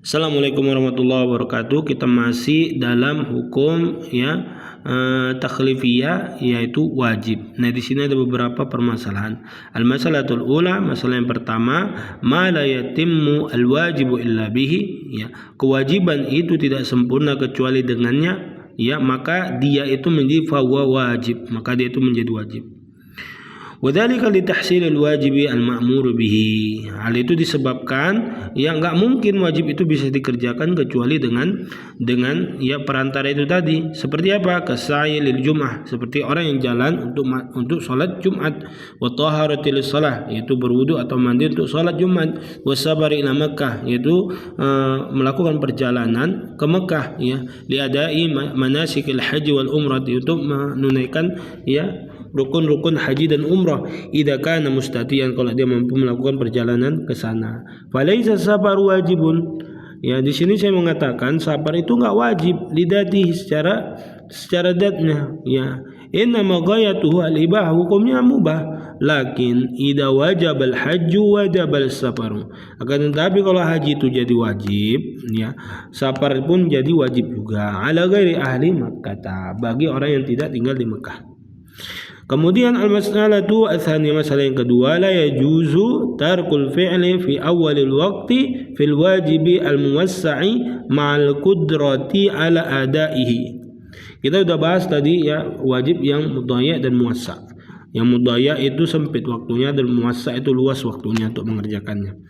Assalamualaikum warahmatullahi wabarakatuh. Kita masih dalam hukum takhlifiyah, yaitu wajib. Nah, di sini ada beberapa permasalahan. Al-masalatul ula, masalah yang pertama, ma la yatimmu al-wajibu illa bihi, ya. Kewajiban itu tidak sempurna kecuali dengannya, ya, maka dia itu menjadi fahuwa wajib, maka dia itu menjadi wajib. Wadzalika litahsilil wajibi al-ma'mur bihi. Hal itu disebabkan enggak mungkin wajib itu bisa dikerjakan kecuali dengan perantara itu tadi. Seperti apa? Kasai lil jum'ah, seperti orang yang jalan untuk salat Jumat, wa taharati lis shalah, yaitu berwudu atau mandi untuk salat Jumat, wa sabari ila Makkah, yaitu melakukan perjalanan ke Mekah, ya, li adai manasikil haji wal umrah, untuk menunaikan rukun-rukun haji dan umrah, idza kana mustatiyan, kalau dia mampu melakukan perjalanan ke sana. Falaisa safar wajibun. Ya, di sini saya mengatakan safar itu enggak wajib lidati secara datnya, ya. Inna ma ghayatuhu al-ibah, hukumnya mubah. Lakin idza wajabal hajju wajabal safaru. Akan tetapi kalau haji itu jadi wajib, ya, safar pun jadi wajib juga. Ala ghairi ahli Makkah, bagi orang yang tidak tinggal di Mekah. Kemudian al-mas'alatu ats-tsaniyah, masalah yang kedua, la yajuzu tarkul fi'li fi awalil waqti fil wajibi al-muwassa'i ma'al qudrati ala adaihi. Kita sudah bahas tadi, ya, wajib yang mudhayya' dan muwassa'. Yang mudhayya' itu sempit waktunya dan muwassa' itu luas waktunya untuk mengerjakannya.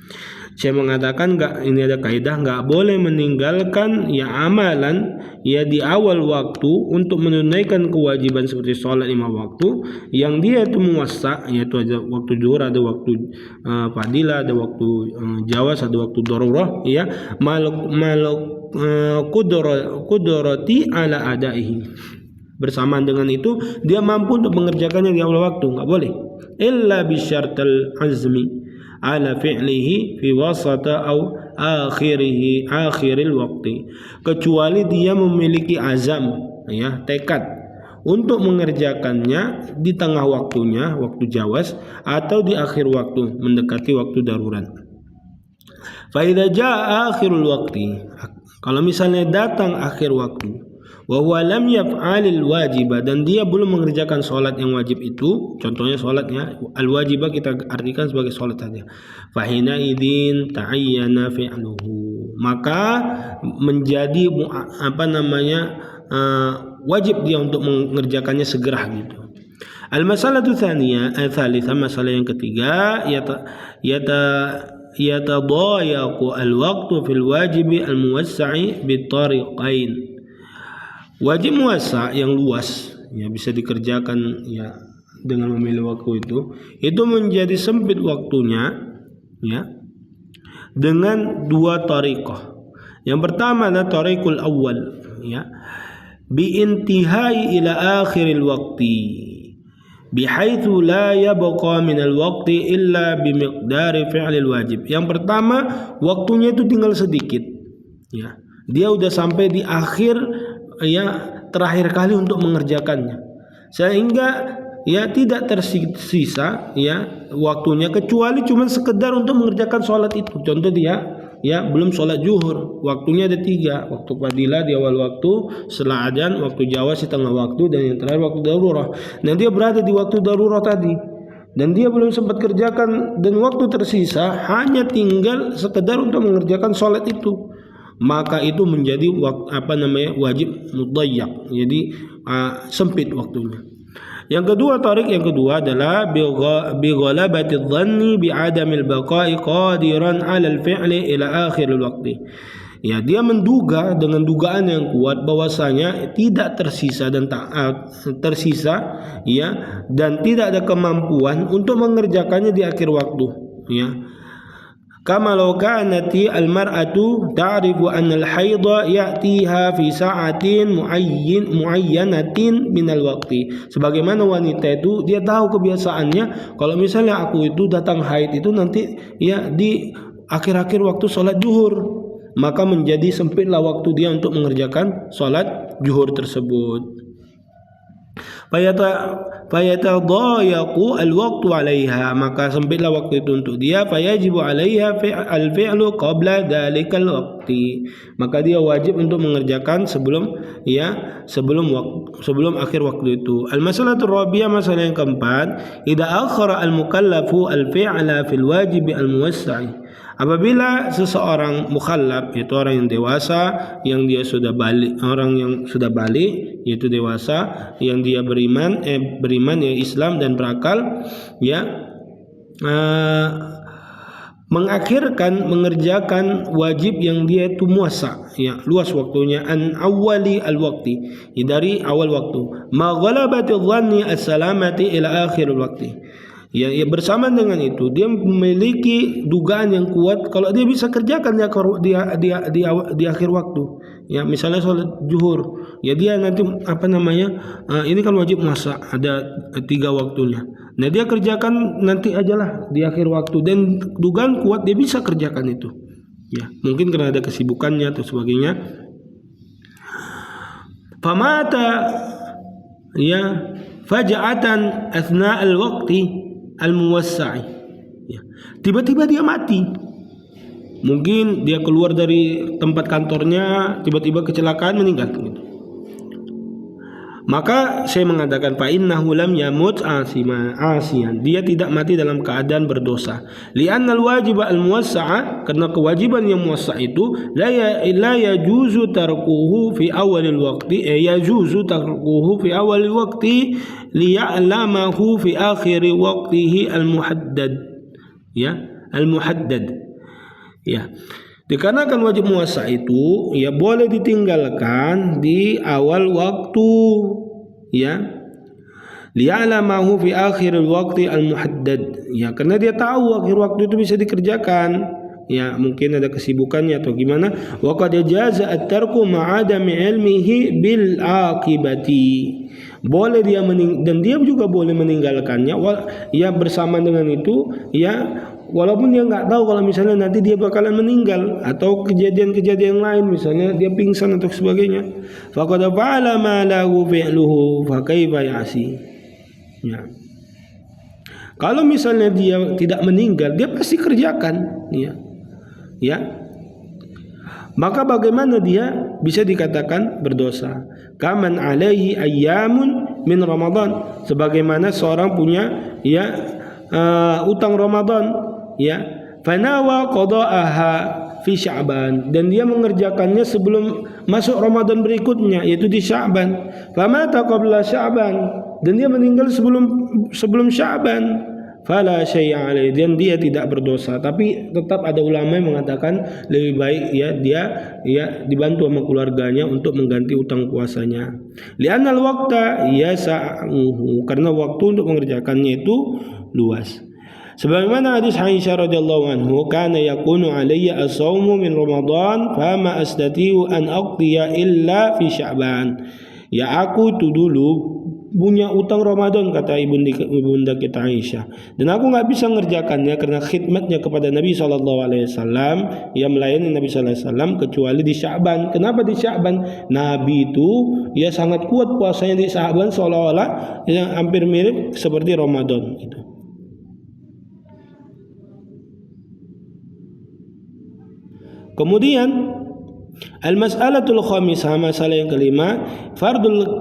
Saya mengatakan ini ada kaidah, enggak boleh meninggalkan amalan di awal waktu untuk menunaikan kewajiban seperti sholat 5 waktu yang dia itu muwassa', yaitu ada waktu zuhur, ada waktu fadilah, ada waktu jawaz, ada waktu darurah, ya, qudrati ala adaihi. Bersamaan dengan itu dia mampu untuk mengerjakannya di awal waktu, enggak boleh. Illa bisyartal azmi ala fi'lihi fi wasata au akhiril waqti, kecuali dia memiliki azam, ya, tekad untuk mengerjakannya di tengah waktunya, waktu jawaz, atau di akhir waktu, mendekati waktu darurat. Fa idza jaa akhirul waqti, kalau misalnya datang akhir waktu, wa huwa lam yaf'alil wajibah, dan dia belum mengerjakan sholat yang wajib itu, contohnya sholatnya al-wajibah kita artikan sebagai sholat saja, fahina idzin ta'ayyana fi'luhu, maka menjadi wajib dia untuk mengerjakannya segera gitu. Al-masalatu tsaniyah, al-tsalitsah, masalah yang ketiga, yatadayaqu al-waqtu fil wajibi al-muwassa'i bitariqain. Wajib muwassa' yang luas, ya, bisa dikerjakan, ya, dengan memilih waktu itu menjadi sempit waktunya, ya, dengan 2 tariqah. Yang pertama adalah tariqul awal, ya, bi intihai ila akhiril waqti bihaitsu la yabqa minal waqti illa bi miqdari fi'lil wajib. Yang pertama, waktunya itu tinggal sedikit, ya, dia udah sampai di akhir, ya, terakhir kali untuk mengerjakannya, sehingga, ya, tidak tersisa, ya, waktunya kecuali cuma sekedar untuk mengerjakan sholat itu. Contoh dia, ya, belum sholat zuhur, waktunya ada 3, waktu fadilah di awal waktu, setelah adzan, waktu jawaz di tengah waktu, dan yang terakhir waktu darurah. Nah, dia berada di waktu darurah tadi dan dia belum sempat kerjakan, dan waktu tersisa hanya tinggal sekedar untuk mengerjakan sholat itu, maka itu menjadi wajib mudhayyak, jadi sempit waktunya. Yang kedua, tarik yang kedua adalah bi ghalabati dhanni bi adamil baqa'i qadiran 'ala al-fi'li ila akhiril waqti. Ya, dia menduga dengan dugaan yang kuat bahwasanya tidak tersisa dan dan tidak ada kemampuan untuk mengerjakannya di akhir waktu, ya. Kama law kanati al-mar'atu ta'rifu anna al-haidha ya'tiha fi sa'atin muayyanatin minal waqti. Sebagaimana wanita itu dia tahu kebiasaannya, kalau misalnya aku itu datang haid itu nanti, ya, di akhir-akhir waktu sholat zuhur, maka menjadi sempitlah waktu dia untuk mengerjakan sholat zuhur tersebut. fayatadayaqu al-waqtu 'alaiha, maka sempitlah waktu itu untuk dia, fayajibu 'alaiha al-fi'lu qabla dzalikal waqti, maka dia wajib untuk mengerjakan sebelum akhir waktu itu. Al-mas'alatur rabi'ah, masalah yang keempat, idza akhara al-mukallafu al-fi'la fil wajib al-muwassa'i, apabila seseorang mukallaf, yaitu orang yang dewasa, yang dia sudah balik, orang yang sudah balik yaitu dewasa, yang dia beriman ya Islam dan berakal, mengerjakan wajib yang dia itu muasa, luas waktunya, an awali al-waqti, dari awal waktu, ma ghalabati dhanni as-salamati ila akhir al-waqti. Bersamaan dengan itu dia memiliki dugaan yang kuat kalau dia bisa kerjakan di akhir waktu. Misalnya sholat zuhur, dia nanti ini kan wajib masa ada 3 waktunya. Nah dia kerjakan nanti ajalah di akhir waktu, dan dugaan kuat dia bisa kerjakan itu. Mungkin karena ada kesibukannya atau sebagainya. Famata faja'atan athna al-waqti al-muwassa'i, tiba-tiba dia mati. Mungkin dia keluar dari tempat kantornya, tiba-tiba kecelakaan, meninggal gitu. Maka saya mengatakan fa innahu lam yamut asiyan, dia tidak mati dalam keadaan berdosa. Li'anna al-wajib al-muwassa'a, karena kewajiban yang muwassa' itu la yajuzu tarkuhu fi awalil waqti, yajuzu tarkuhu fi awalil waqti liya'lamahu fi akhir waqtihi al-muhaddad. Al-muhaddad. Dikarenakan wajib muwassa' itu boleh ditinggalkan di awal waktu, liya'lamahu fi akhiril waqti al-muhaddad, karena dia tahu akhir waktu itu bisa dikerjakan, mungkin ada kesibukannya atau gimana. Wa qad jaza at-tarku ma'adami ilmihi bil aqibati, boleh dia dan dia juga boleh meninggalkannya bersama dengan itu, walaupun dia nggak tahu kalau misalnya nanti dia bakalan meninggal atau kejadian-kejadian lain, misalnya dia pingsan atau sebagainya. Faqad fa'ala ma lahu fi'luhu fa kaifa ya'si. Kalau misalnya dia tidak meninggal, dia pasti kerjakan, maka bagaimana dia bisa dikatakan berdosa? Kaman alaihi ayyamun min Ramadan, sebagaimana seorang punya utang Ramadan, fanawa qada'aha fi Sya'ban, dan dia mengerjakannya sebelum masuk Ramadan berikutnya, yaitu di Sya'ban. Famata qabla Sya'ban, dan dia meninggal sebelum Sya'ban, fala syai'a alaihi, dan dia tidak berdosa. Tapi tetap ada ulama yang mengatakan lebih baik dia dibantu sama keluarganya untuk mengganti utang puasanya. Li'anna al-waqta yasa'uhu, karena waktu untuk mengerjakannya itu luas. Sebagaimana hadis Aisyah radhiyallahu anhu, kana yakunu alayya as-shaumu min Ramadan fama astati'u an aqdiya illa fi Sya'ban. Aku itu dulu punya utang Ramadan, kata ibunda kita Aisyah, dan aku nggak bisa mengerjakannya karena khidmatnya kepada Nabi SAW, yang melayani Nabi SAW, kecuali di Sya'ban. Kenapa di Sya'ban? Nabi itu sangat kuat puasanya di Sya'ban, seolah-olah hampir mirip seperti Ramadan itu. Kemudian al-mas'alatul khamisah, masalah yang kelima, fardul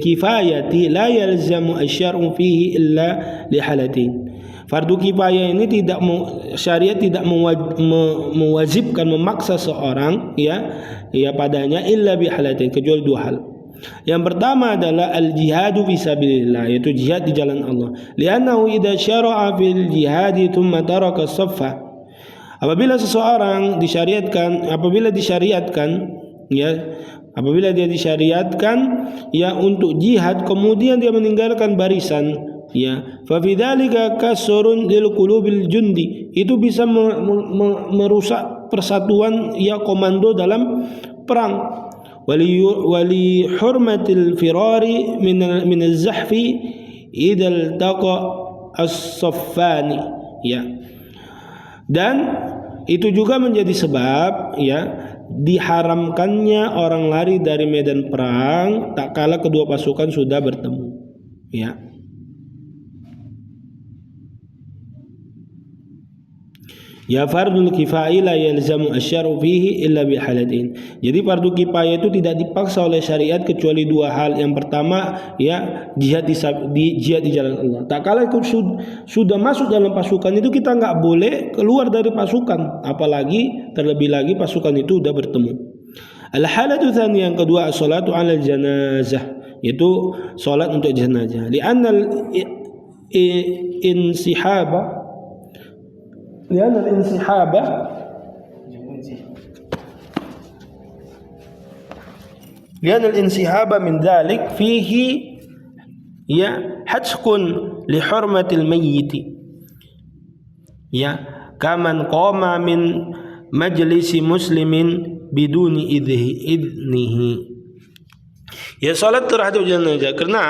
kifayati la yalzamu asy-syar'u fihi illa li halatin. Fardu kifayah ini syariat tidak mewajibkan, memaksa seorang padanya illa bi halatin, kecuali 2 hal. Yang pertama adalah al-jihadu fi sabilillah, yaitu jihad di jalan Allah. Li'annahu idza syara'a fil jihadi thumma taraka as-saffa, apabila disyariatkan untuk jihad, kemudian dia meninggalkan barisan, fa fidzalika kasrun lil qulubil jundi, itu bisa merusak persatuan komando dalam perang. Wali hurmatil firari min az-zahfi idza taqa as-saffani, dan itu juga menjadi sebab diharamkannya orang lari dari medan perang tak kala kedua pasukan sudah bertemu. Ya. Ya fardul kifayah la yalzamu asy-syar'u fihi illa bil halatain. Jadi fardu kifayah itu tidak dipaksa oleh syariat kecuali dua hal. Yang pertama ya jihad di jalan Allah. Tak kala sudah masuk dalam pasukan itu kita nggak boleh keluar dari pasukan, apalagi terlebih lagi pasukan itu sudah bertemu. Al-halatu tsani yang kedua as-salatu 'ala janazah, yaitu salat untuk jenazah. Li'anna al-insihaba لأن الانسحاب من ذلك فيه حتق لحرمة الميت كمن قام من مجلس مسلم بدون إذنه. Salat terhadap jenazah karena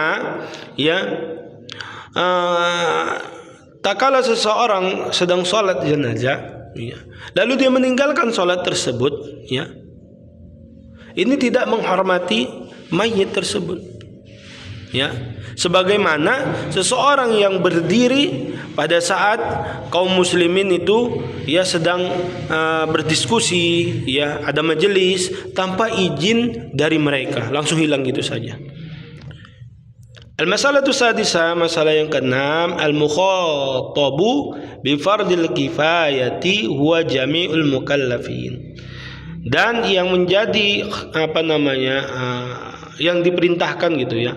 tak kala seseorang sedang sholat jenazah, lalu dia meninggalkan sholat tersebut, ini tidak menghormati mayit tersebut, sebagaimana seseorang yang berdiri pada saat kaum muslimin itu sedang berdiskusi, ada majelis tanpa izin dari mereka, langsung hilang gitu saja. Al-masalatu sadisa, masalah yang keenam, al-mukhatabu bi fardil kifayati huwa jami'ul mukallafin. Dan yang menjadi yang diperintahkan gitu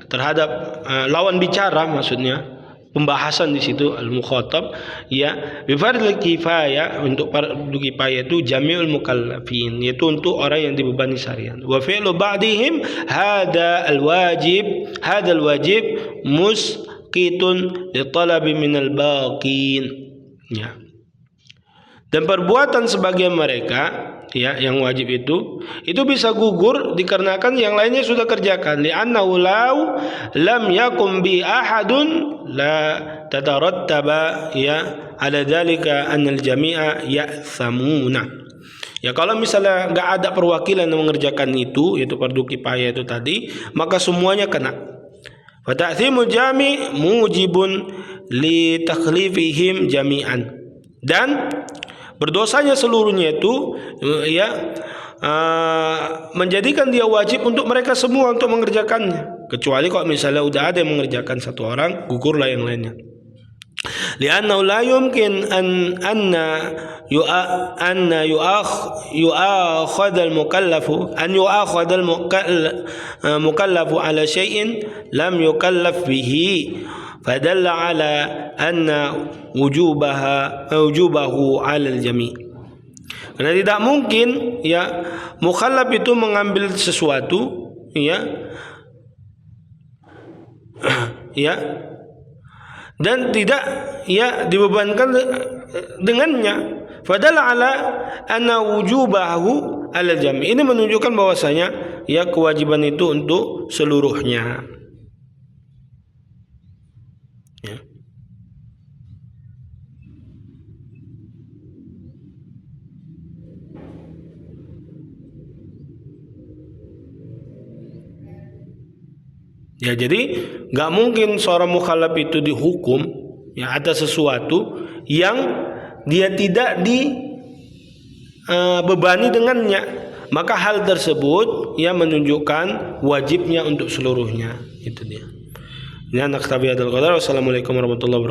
terhadap lawan bicara, maksudnya pembahasan di situ al-mukhatab bi fardil kifayah, untuk fardu kifayah itu jami'ul mukallafin, yaitu untuk orang yang dibebani syariat. Wa fi'lu ba'dihim hadzal wajib musqitun li talabi minal baqin. Dan perbuatan sebagian mereka yang wajib itu bisa gugur dikarenakan yang lainnya sudah kerjakan. Li'annahu law lam yakum bi ahadun la tatarattaba ala dzalika annal jami'a ya'thamuna. Kalau misalnya enggak ada perwakilan yang mengerjakan itu, yaitu fardu kifayah itu tadi, maka semuanya kena. Fa ta'thimul jami' mujibun li takhlifihim jami'an. Dan berdosanya seluruhnya itu menjadikan dia wajib untuk mereka semua untuk mengerjakannya. Kecuali kalau misalnya udah ada yang mengerjakan satu orang, gugurlah yang lainnya. Li'annahu la yumkin anna yu'akhadha al-mukallafu ala syai'in lam yukallaf bihi, fadalla ala anna wujubahu 'ala al-jami'. Karena tidak mungkin mukallaf itu mengambil sesuatu dan tidak dibebankan dengannya. Fadalla ala anna wujubahu 'ala al-jami'. Ini menunjukkan bahwasanya kewajiban itu untuk seluruhnya. Jadi nggak mungkin seorang mukallaf itu dihukum atas sesuatu yang dia tidak dibebani dengannya. Maka hal tersebut menunjukkan wajibnya untuk seluruhnya. Itu dia. Wassalamualaikum warahmatullahi wabarakatuh.